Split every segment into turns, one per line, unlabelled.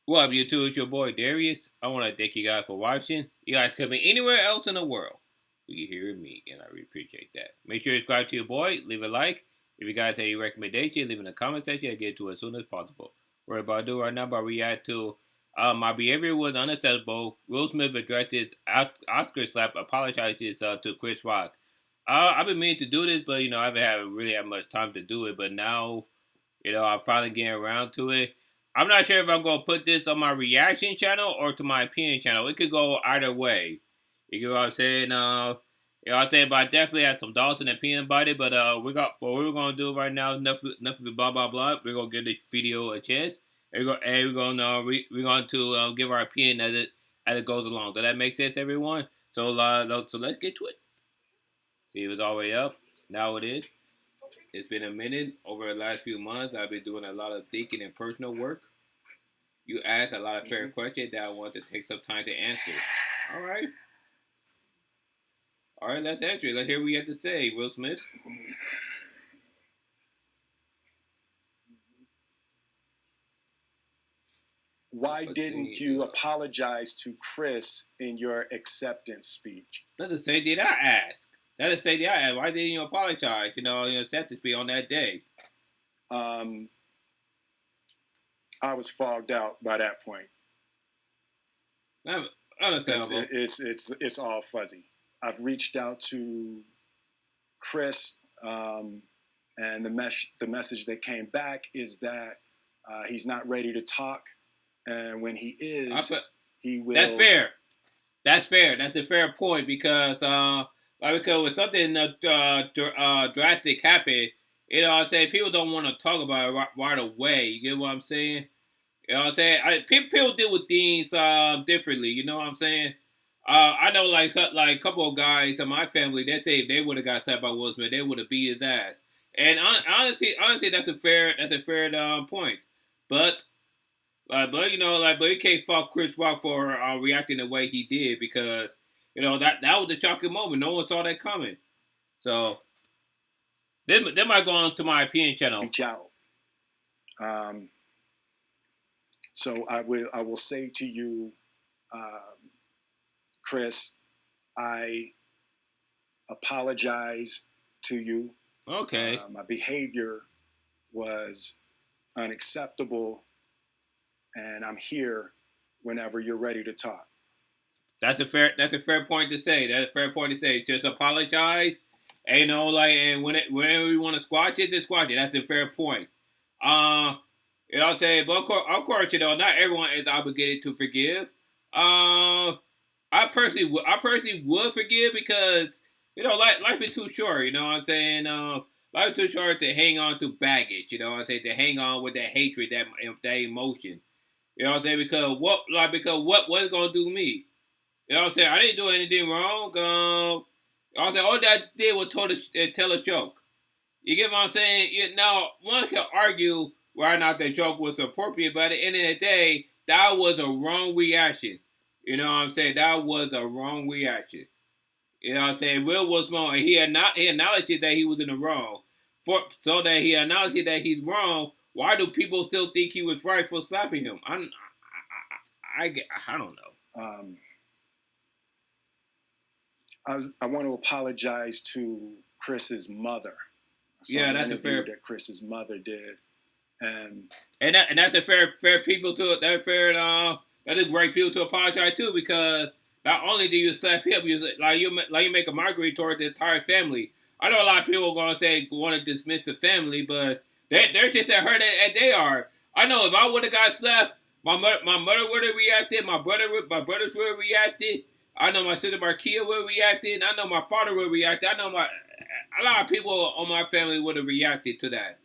What up, YouTube? It's your boy Darius. I want to thank you guys for watching. You guys could be anywhere else in the world, but you hear me, and I really appreciate that. Make sure you subscribe to your boy. Leave a like. If you guys have any recommendation, leave in the comment section. I'll get to it as soon as possible. What I'm about to do right now, about react to my behavior was unacceptable. Will Smith addressed his Oscar slap, apologizes to Chris Rock. I've been meaning to do this, but I haven't really had much time to do it. But now, I'm finally getting around to it. I'm not sure if I'm gonna put this on my reaction channel or to my opinion channel. It could go either way. You get what I'm saying? I'm saying, but I definitely have some thoughts and opinion about it. But what we're gonna do right now, enough of blah blah blah. We're gonna give the video a chance. And we're going to give our opinion as it goes along. Does that make sense, everyone? So let's get to it. See, it was all the way up. Now it is. It's been a minute. Over the last few months, I've been doing a lot of thinking and personal work. You asked a lot of fair questions that I want to take some time to answer. All right. All right, let's answer it. Let's hear what you have to say, Will Smith.
Why didn't you apologize to Chris in your acceptance speech?
That's the same thing I asked. That's the same thing I asked. Why didn't you apologize? Acceptance speech on that day.
I was fogged out by that point.
Understandable.
It's all fuzzy. I've reached out to Chris, and the message that came back is that he's not ready to talk, and when he is, he will.
That's fair. That's fair. That's a fair point because when something drastic happened, I'm saying people don't want to talk about it right away. You get what I'm saying? You know what I'm saying? People deal with things differently. You know what I'm saying? I know like a couple of guys in my family. They say if they would have got slapped by Will Smith, they would have beat his ass. And honestly, that's a fair point. But you can't fault Chris Rock for reacting the way he did because that was a shocking moment. No one saw that coming. So they might go on to my opinion channel.
Reach out. So I will say to you, Chris, I apologize to you.
Okay.
My behavior was unacceptable, and I'm here whenever you're ready to talk.
That's a fair point to say. That's a fair point to say. Just apologize. And, and whenever we want to squash it, just squash it. That's a fair point. I'm saying? But of course, not everyone is obligated to forgive. I personally would forgive because life is too short. You know what I'm saying? Life is too short to hang on to baggage. You know what I'm saying? To hang on with that hatred, that emotion. You know what I'm saying? Because what's gonna do me? You know what I'm saying? I didn't do anything wrong. I'm saying all that I did was tell a joke. You get what I'm saying? Now one can argue whether or not that joke was appropriate, but at the end of the day, that was a wrong reaction. You know what I'm saying? That was a wrong reaction. You know what I'm saying? Will was wrong, and he acknowledged that he was in the wrong. So that he acknowledged that he's wrong, why do people still think he was right for slapping him? I don't know.
I want to apologize to Chris's mother.
That's a fair
that Chris's mother did, and
that's a fair people to that is great people to apologize to because not only do you slap him, you make a mockery toward the entire family. I know a lot of people are gonna say want to dismiss the family, but they're just as hurt as they are. I know if I would have got slapped, my mother would have reacted, my brothers would have reacted. I know my sister Markia would have reacted. I know my father would have reacted. I know a lot of people on my family would have reacted to that.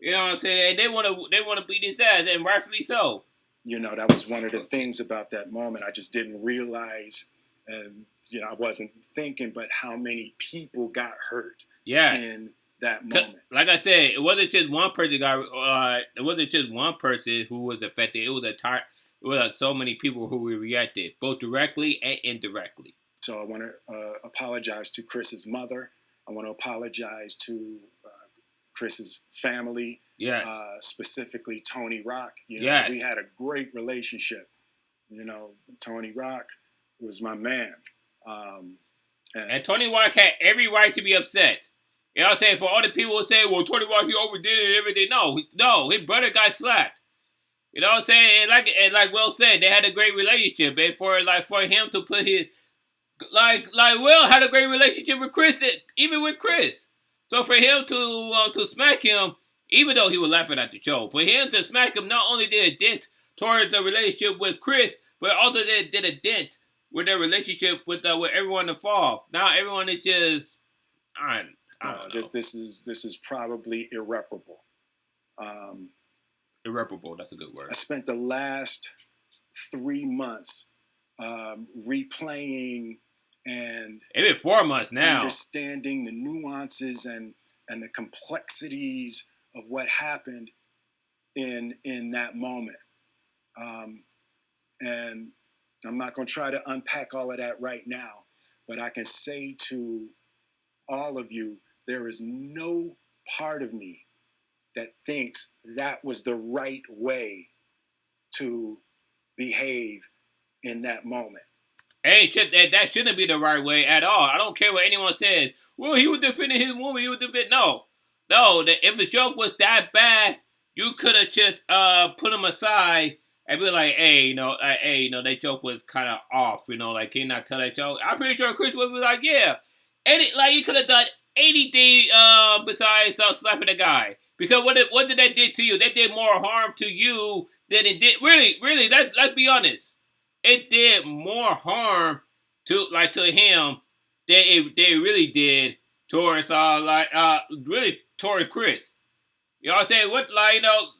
You know what I'm saying? And they want to beat his ass, and rightfully so.
That was one of the things about that moment. I just didn't realize, and I wasn't thinking, but how many people got hurt in that moment.
Like I said, it wasn't just one person it wasn't just one person who was affected. It was so many people who reacted, both directly and indirectly.
So I want to apologize to Chris's mother. I want to apologize to Chris's family.
Yes.
Specifically Tony Rock. You know,
yes.
We had a great relationship. You know, Tony Rock was my man.
And Tony Rock had every right to be upset. You know what I'm saying? For all the people who say, well, Tony Rock, he overdid it and everything. No, his brother got slapped. You know what I'm saying? And like Will said, they had a great relationship. And for him to put his like Will had a great relationship with Chris, even with Chris. So for him to smack him, even though he was laughing at the show, for him to smack him not only did a dent towards the relationship with Chris, but also did a dent with their relationship with everyone involved. Now everyone is just I don't know.
This is probably irreparable.
Irreparable. That's a good word.
I spent the last 3 months replaying and
it's been 4 months now,
understanding the nuances and the complexities of what happened in that moment. And I'm not going to try to unpack all of that right now, but I can say to all of you, there is no part of me that thinks that was the right way to behave in that moment.
Hey, that shouldn't be the right way at all. I don't care what anyone says. Well, he was defending his woman. He was defending. No. If the joke was that bad, you could have just put him aside and be like, hey, that joke was kind of off. You know, like, can you not tell that joke? I'm pretty sure Chris would be like, yeah. You could have done anything besides slapping the guy. Because what did that did to you? That did more harm to you than it did. Really, let's be honest. It did more harm to him than it really did towards really towards Chris. You know what I'm saying? What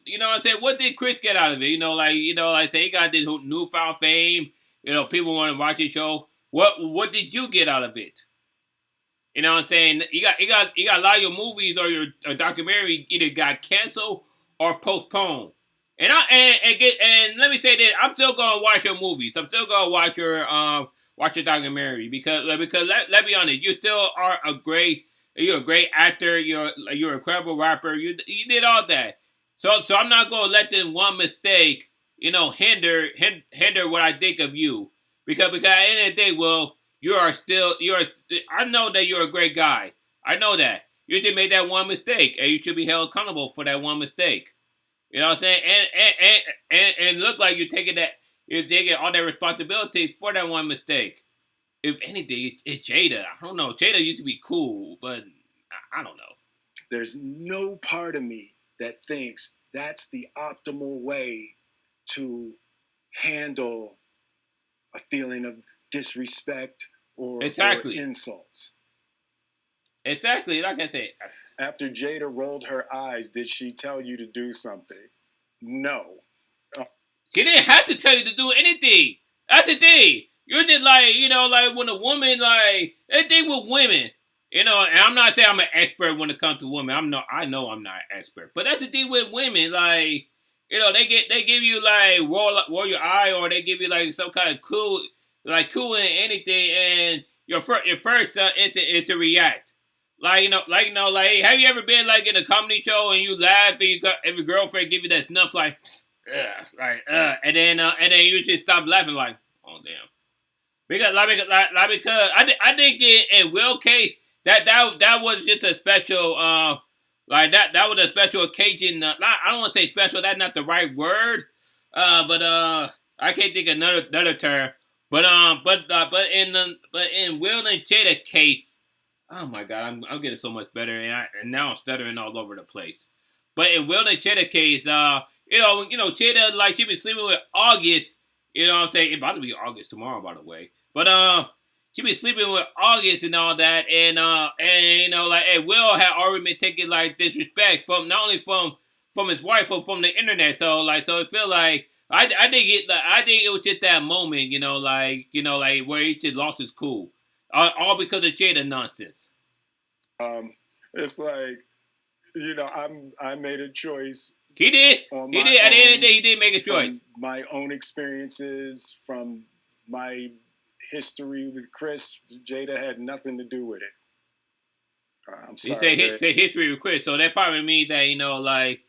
you know what I'm saying? What did Chris get out of it? Like say he got this newfound fame. You know, people want to watch his show. What did you get out of it? You know what I'm saying? You got a lot of your movies or your documentary either got canceled or postponed. And let me say this, I'm still gonna watch your movies. I'm still gonna watch your documentary because let's be honest, you still are you're a great actor. You're an incredible rapper. You did all that. So I'm not gonna let this one mistake, hinder what I think of you. Because at the end of the day, Will, I know that you're a great guy. I know that. You just made that one mistake, and you should be held accountable for that one mistake. You know what I'm saying? And look like you're taking all that responsibility for that one mistake. If anything, it's Jada. I don't know. Jada used to be cool, but I don't know.
There's no part of me that thinks that's the optimal way to handle a feeling of disrespect or insults.
Exactly, like I said.
After Jada rolled her eyes, did she tell you to do something? No.
She didn't have to tell you to do anything. That's the thing. You're just like when a woman, that thing with women, and I'm not saying I'm an expert when it comes to women. I know I'm not an expert. But that's the thing with women, they give you roll your eye, or they give you some kind of clue, cooling anything, and your first instinct is to react. Have you ever been in a comedy show and you laugh and you got every girlfriend give you that snuff and then you just stop laughing oh damn. Because I think in Will's case that was just a special that was a special occasion. I don't want to say special. That's not the right word. But I can't think of another term. But in Will and Jada case. Oh my God, I'm getting so much better, and now I'm stuttering all over the place. But in Will and Jada case, Jada she been sleeping with August. You know what I'm saying? It's about to be August tomorrow, by the way. But she been sleeping with August and all that, and Will had already been taking disrespect from not only from his wife but from the internet. So it feel like I think it was just that moment, where he just lost his cool. All because of Jada nonsense.
It's I made a choice.
He did. He did. At the end of the day, he did make a choice.
My own experiences, from my history with Chris, Jada had nothing to do with it. I'm
He
sorry.
said history with Chris, so that probably means that like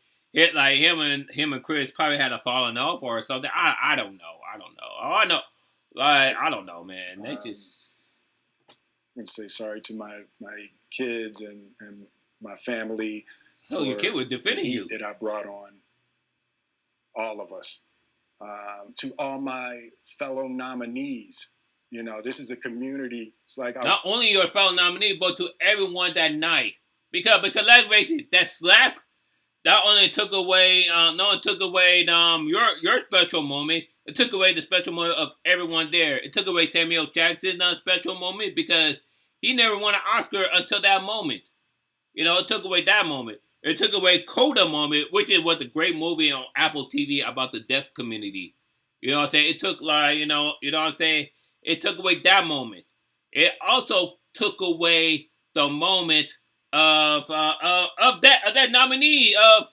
him and Chris probably had a falling off or something. I don't know. All I know, I don't know, man. They just.
I'm gonna say sorry to my kids and my family
Oh, your kid was
the
defending
heat
you
that I brought on all of us. To all my fellow nominees, this is a community. It's like
not only your fellow nominee, but to everyone that night. Because let's face it, that slap not only took away your special moment. It took away the special moment of everyone there. It took away Samuel Jackson's special moment because he never won an Oscar until that moment. It took away that moment. It took away Coda moment, which was a great movie on Apple TV about the deaf community. You know what I'm saying? It took you know what I'm saying? It took away that moment. It also took away the moment of that nominee of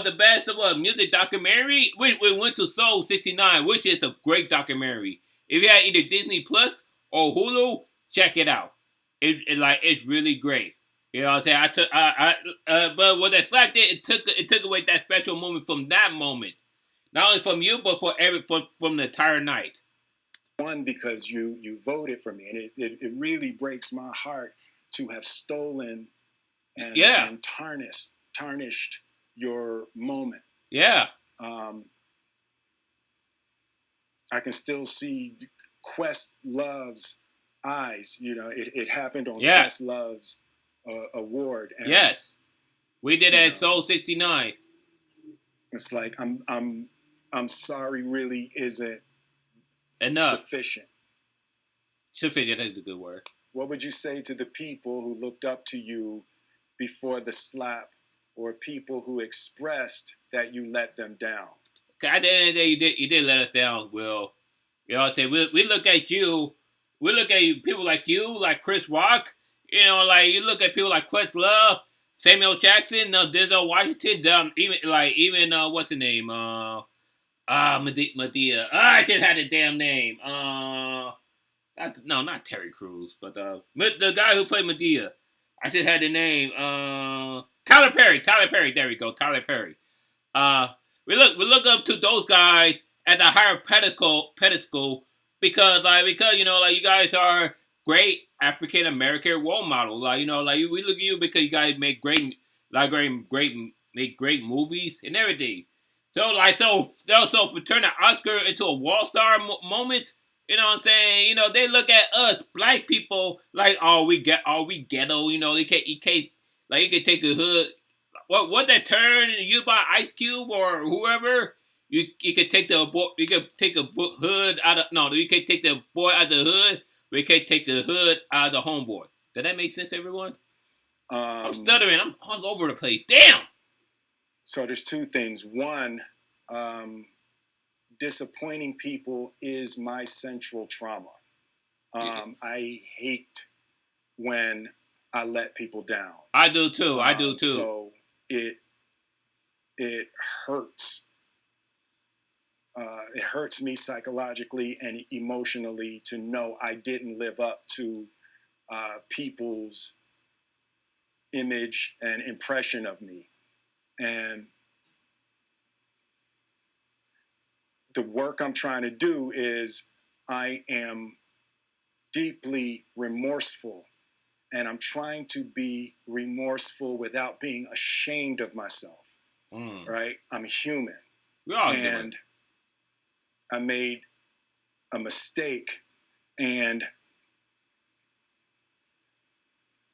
the best music documentary. We went to Soul 69, which is a great documentary. If you have either Disney Plus or Hulu, check it out. It's really great. You know what I'm saying? But what that slap did, it took away that special moment from that moment, not only from you, but from the entire night.
One, because you voted for me, and it really breaks my heart to have stolen and tarnished your moment.
Yeah.
I can still see Questlove's eyes. It happened on Questlove's award. And,
yes, we did at Soul 69.
It's like I'm sorry, really isn't
enough.
Sufficient.
Sufficient is a good word.
What would you say to the people who looked up to you before the slap, or people who expressed that you let them down?
At the end of the day, you did let us down, Will. You know what I'm saying? We look at you. We look at people like you, like Chris Rock. Like you look at people like Questlove, Samuel Jackson, Denzel Washington, even what's the name? Madea. I just had a damn name. Not Terry Crews, but the guy who played Madea. I just had the name. Tyler Perry. There we go. Tyler Perry. We look up to those guys at a higher pedestal because you guys are great African American role models. We look at you because you guys make great movies and everything. So for turning an Oscar into a Wall Star moment, you know what I'm saying? They look at us black people like, we ghetto. You can't you can take the hood. What that turn used by Ice Cube or whoever? You can take a hood out of you can take the boy out of the hood. We can't take the hood out of the homeboy. Does that make sense, everyone? I'm stuttering. I'm all over the place. Damn.
So there's two things. One, disappointing people is my central trauma. I hate when I let people down.
I do too.
So it hurts. It hurts me psychologically and emotionally to know I didn't live up to people's image and impression of me. And the work I'm trying to do is I am deeply remorseful, and I'm trying to be remorseful without being ashamed of myself. Right? I'm human. And I made a mistake, and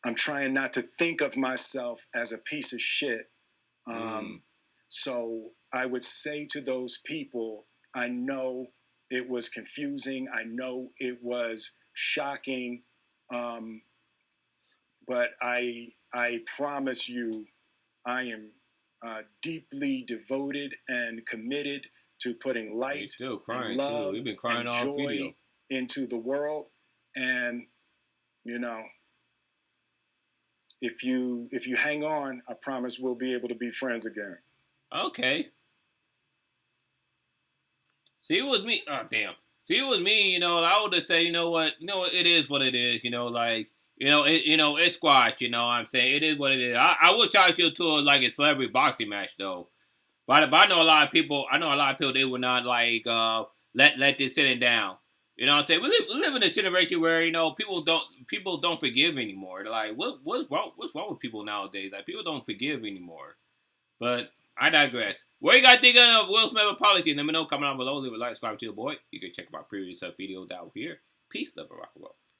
I'm trying not to think of myself as a piece of shit. So I would say to those people, I know it was confusing. I know it was shocking. But I promise you, I am deeply devoted and committed to putting light and love
We've been crying
and
all
joy
video.
into the world. And, if you hang on, I promise we'll be able to be friends again.
Okay. See, it was me. Oh, damn. See, it was me, I would just say, it is what it is. It's squash. You know what I'm saying? It is what it is. I would try to do to like a celebrity boxing match though. But I know a lot of people. They would not like let this sitting down. You know what I'm saying? We live in a generation where people don't forgive anymore. They're like, what's wrong with people nowadays? Like people don't forgive anymore. But I digress. What you guys think of Will Smith apology? Let me know. Comment down below. Leave a like, subscribe to the boy. You can check my previous video down here. Peace, love, and rock and roll.